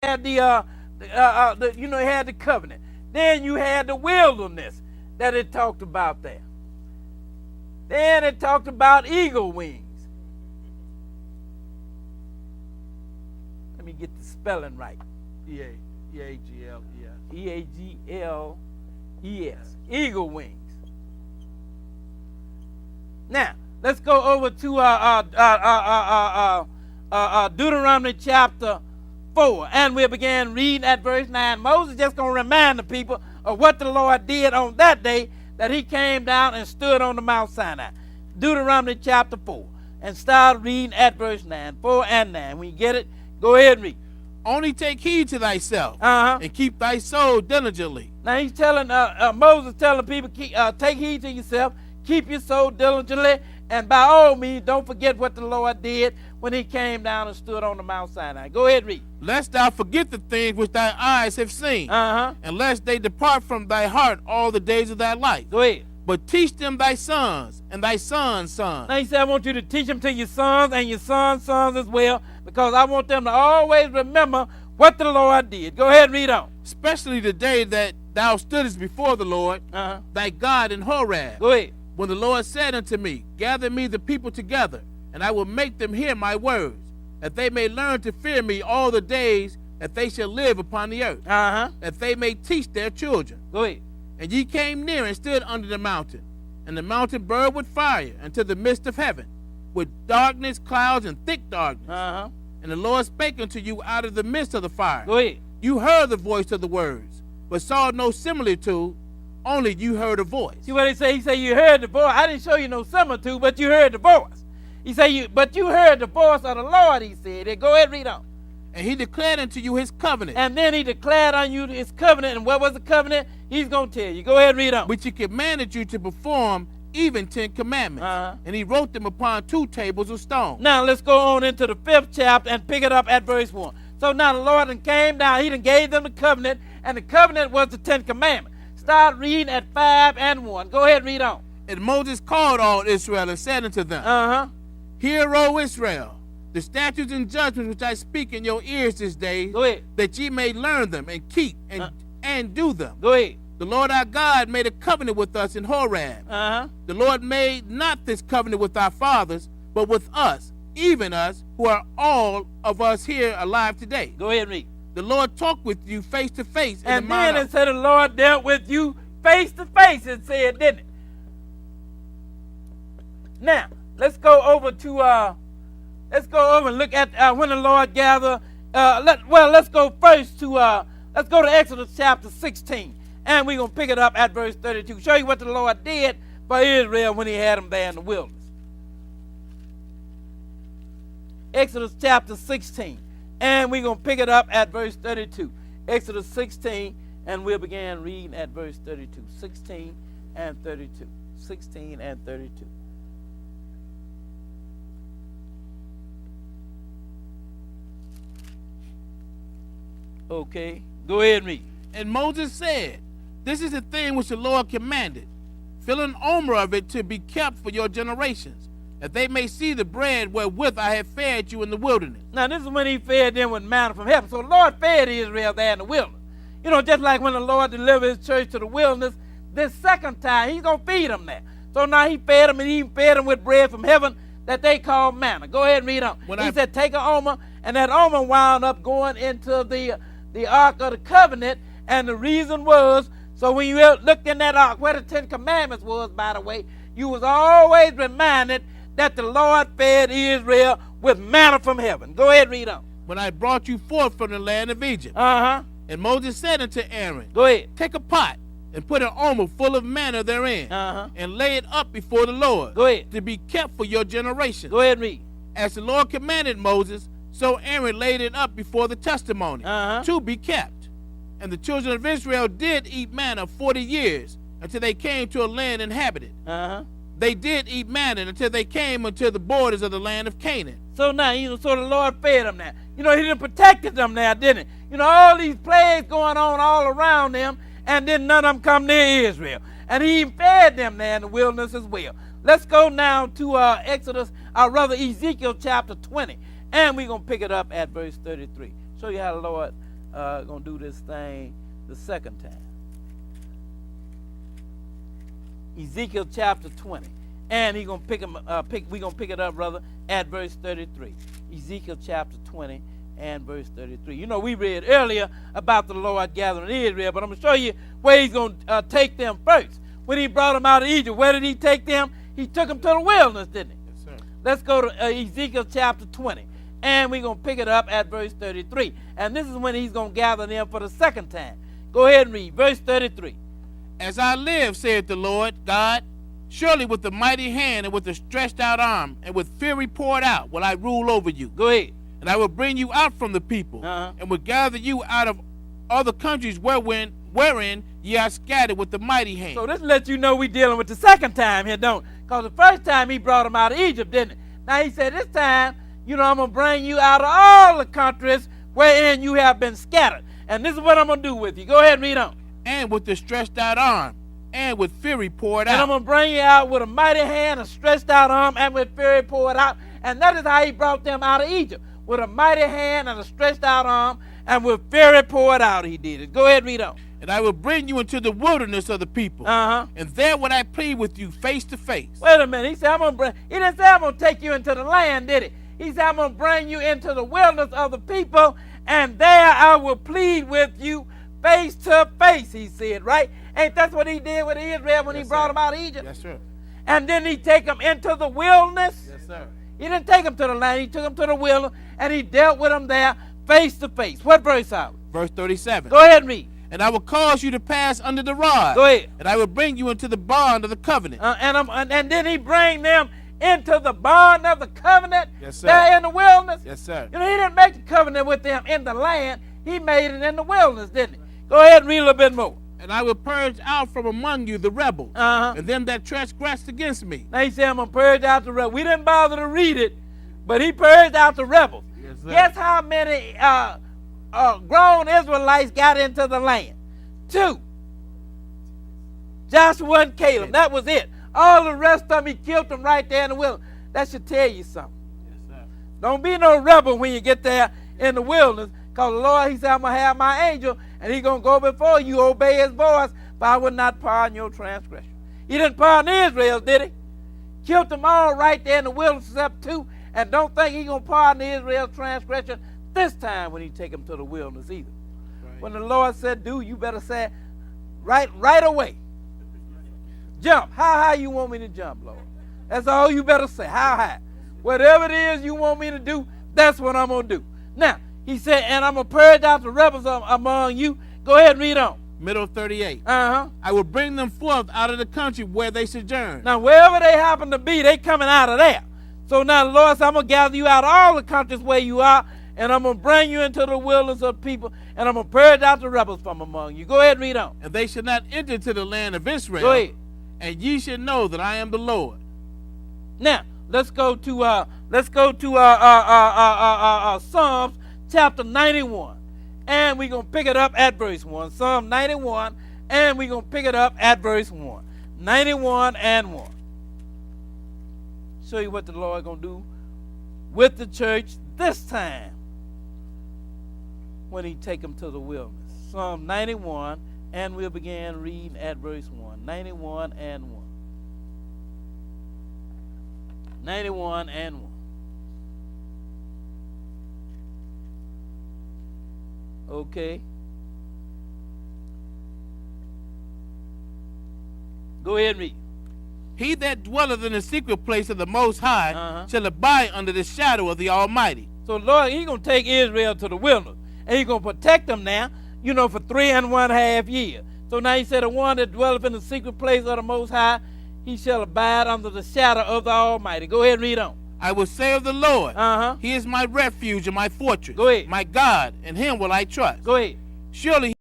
had you had the covenant. Then you had the wilderness that it talked about there. Then it talked about eagle wings. Let me get the spelling right. E-A-G-L-E-S. E-A-G-L-E-S. Eagle wings. Now, let's go over to Deuteronomy chapter 4. And we'll begin reading at verse 9. Moses just going to remind the people of what the Lord did on that day that he came down and stood on the Mount Sinai. Deuteronomy chapter 4. And start reading at verse 9. 4 and 9. When you get it, go ahead and read. Only take heed to thyself and keep thy soul diligently. Now he's telling, Moses telling people, take heed to yourself, keep your soul diligently, and by all means, don't forget what the Lord did when he came down and stood on the Mount Sinai. Go ahead and read. Lest thou forget the things which thy eyes have seen, and lest they depart from thy heart all the days of thy life. Go ahead. But teach them thy sons and thy sons' sons. Now he said, I want you to teach them to your sons and your sons' sons as well, because I want them to always remember what the Lord did. Go ahead and read on. Especially the day that thou stoodest before the Lord, thy God in Horeb. Go ahead. When the Lord said unto me, gather me the people together, and I will make them hear my words, that they may learn to fear me all the days that they shall live upon the earth, that they may teach their children. Go ahead. And ye came near and stood under the mountain, and the mountain burned with fire unto the midst of heaven, with darkness, clouds, and thick darkness. And the Lord spake unto you out of the midst of the fire. Go ahead. You heard the voice of the words, but saw no similitude, only you heard a voice. See what he say? He say you heard the voice. I didn't show you no similitude, but you heard the voice. He say but you heard the voice of the Lord, he said. Go ahead and read on. And he declared unto you his covenant. And then he declared on you his covenant. And what was the covenant? He's going to tell you. Go ahead and read on. Which he commanded you to perform, even 10 commandments. And he wrote them upon 2 tables of stone. Now let's go on into the 5th chapter and pick it up at verse 1. So now the Lord came down. He gave them the covenant. And the covenant was the 10 commandments. Start reading at 5 and 1. Go ahead and read on. And Moses called all Israel and said unto them, Hear, O Israel, the statutes and judgments which I speak in your ears this day, that ye may learn them and keep and do them. Go ahead. The Lord our God made a covenant with us in Horeb. The Lord made not this covenant with our fathers, but with us, even us, who are all of us here alive today. Go ahead and read. The Lord talked with you face to face. And then it said the Lord dealt with you face to face, it said, didn't it? Now, let's go over and look at when the Lord gathered. Let's go first to let's go to Exodus chapter 16, and we're gonna pick it up at verse 32. Show you what the Lord did for Israel when He had them there in the wilderness. Exodus chapter 16, and we're gonna pick it up at verse 32. Exodus 16, and we'll begin reading at verse 32. 16 and 32. 16 and 32. Okay, go ahead and read. And Moses said, This is the thing which the Lord commanded. Fill an omer of it to be kept for your generations, that they may see the bread wherewith I have fed you in the wilderness. Now this is when He fed them with manna from heaven. So the Lord fed Israel there in the wilderness. You know, just like when the Lord delivered His church to the wilderness, this second time He's going to feed them there. So now He fed them, and He fed them with bread from heaven that they call manna. Go ahead and read on. He said, take an omer, and that omer wound up going into the Ark of the Covenant, and the reason was, so when you looked in that Ark, where the 10 Commandments was, by the way, you was always reminded that the Lord fed Israel with manna from heaven. Go ahead and read on. When I brought you forth from the land of Egypt. And Moses said unto Aaron, go ahead. Take a pot and put an omer full of manna therein, and lay it up before the Lord, go ahead, to be kept for your generations. Go ahead and read. As the Lord commanded Moses, so Aaron laid it up before the testimony, to be kept. And the children of Israel did eat manna 40 years, until they came to a land inhabited. They did eat manna until they came unto the borders of the land of Canaan. So now, so the Lord fed them now. He done protected them now, didn't He? All these plagues going on all around them, and then none of them come near Israel. And He fed them there in the wilderness as well. Let's go now to Ezekiel chapter 20. And we're going to pick it up at verse 33. Show you how the Lord going to do this thing the second time. Ezekiel chapter 20. And we're going to pick it up, brother, at verse 33. Ezekiel chapter 20 and verse 33. You know, we read earlier about the Lord gathering Israel, but I'm going to show you where he's going to take them first. When he brought them out of Egypt, where did he take them? He took them to the wilderness, didn't he? Yes, sir. Let's go to Ezekiel chapter 20. And we're going to pick it up at verse 33. And this is when he's going to gather them for the second time. Go ahead and read. Verse 33. As I live, saith the Lord God, surely with the mighty hand and with the stretched out arm and with fury poured out will I rule over you. Go ahead. And I will bring you out from the people, and will gather you out of other countries wherein ye are scattered with the mighty hand. So this lets you know we're dealing with the second time here, don't it? Because the first time he brought them out of Egypt, didn't it? Now he said, this time, I'm going to bring you out of all the countries wherein you have been scattered. And this is what I'm going to do with you. Go ahead and read on. And with the stretched out arm, and with fury poured out. And I'm going to bring you out with a mighty hand, a stretched out arm, and with fury poured out. And that is how he brought them out of Egypt. With a mighty hand and a stretched out arm, and with fury poured out he did it. Go ahead and read on. And I will bring you into the wilderness of the people. And there would I plead with you face to face. Wait a minute. He said, he didn't say I'm going to take you into the land, did he? He said, I'm going to bring you into the wilderness of the people, and there I will plead with you face to face, he said, right? Ain't that what he did with Israel when he brought them out of Egypt? Yes, sir. And then he take them into the wilderness? Yes, sir. He didn't take them to the land. He took them to the wilderness, and he dealt with them there face to face. What verse are we? Verse 37. Go ahead and read. And I will cause you to pass under the rod. Go ahead. And I will bring you into the bond of the covenant. And then he bring them into the bond of the covenant. Yes, sir. There in the wilderness. Yes, sir. He didn't make the covenant with them in the land. He made it in the wilderness, didn't he? Go ahead and read a little bit more. And I will purge out from among you the rebels, and them that transgressed against me. Now he said, I'm going to purge out the rebels. We didn't bother to read it, but he purged out the rebels. Yes, sir. Guess how many grown Israelites got into the land? 2. Joshua and Caleb. That was it. All the rest of them, he killed them right there in the wilderness. That should tell you something. Yes, sir. Don't be no rebel when you get there in the wilderness, because the Lord, he said, I'm going to have my angel, and he's going to go before you, obey his voice, but I will not pardon your transgression. He didn't pardon Israel, did he? Killed them all right there in the wilderness except 2, and don't think he's going to pardon Israel's transgression this time when he take them to the wilderness either. Right. When the Lord said, do, you better say right away. Jump. How high you want me to jump, Lord? That's all you better say. How high? Whatever it is you want me to do, that's what I'm going to do. Now, he said, and I'm going to purge out the rebels among you. Go ahead and read on. Middle 38. I will bring them forth out of the country where they sojourn. Now, wherever they happen to be, they coming out of there. So now the Lord said, I'm going to gather you out of all the countries where you are, and I'm going to bring you into the wilderness of people, and I'm going to purge out the rebels from among you. Go ahead and read on. And they shall not enter into the land of Israel. Go ahead. And ye shall know that I am the Lord. Now, let's go to Psalms chapter 91. And we're going to pick it up at verse 1. Psalm 91, and we're going to pick it up at verse 1. 91 and 1. Show you what the Lord going to do with the church this time when he take them to the wilderness. Psalm 91, and we'll begin reading at verse 1. 91 and 1. 91 and 1. Okay. Go ahead and read. He that dwelleth in the secret place of the Most High shall abide under the shadow of the Almighty. So, Lord, he's going to take Israel to the wilderness, and he's going to protect them now, for 3.5 years. So now he said, the one that dwelleth in the secret place of the Most High, he shall abide under the shadow of the Almighty. Go ahead and read on. I will say of the Lord, He is my refuge and my fortress. Go ahead. My God, in him will I trust. Go ahead. Surely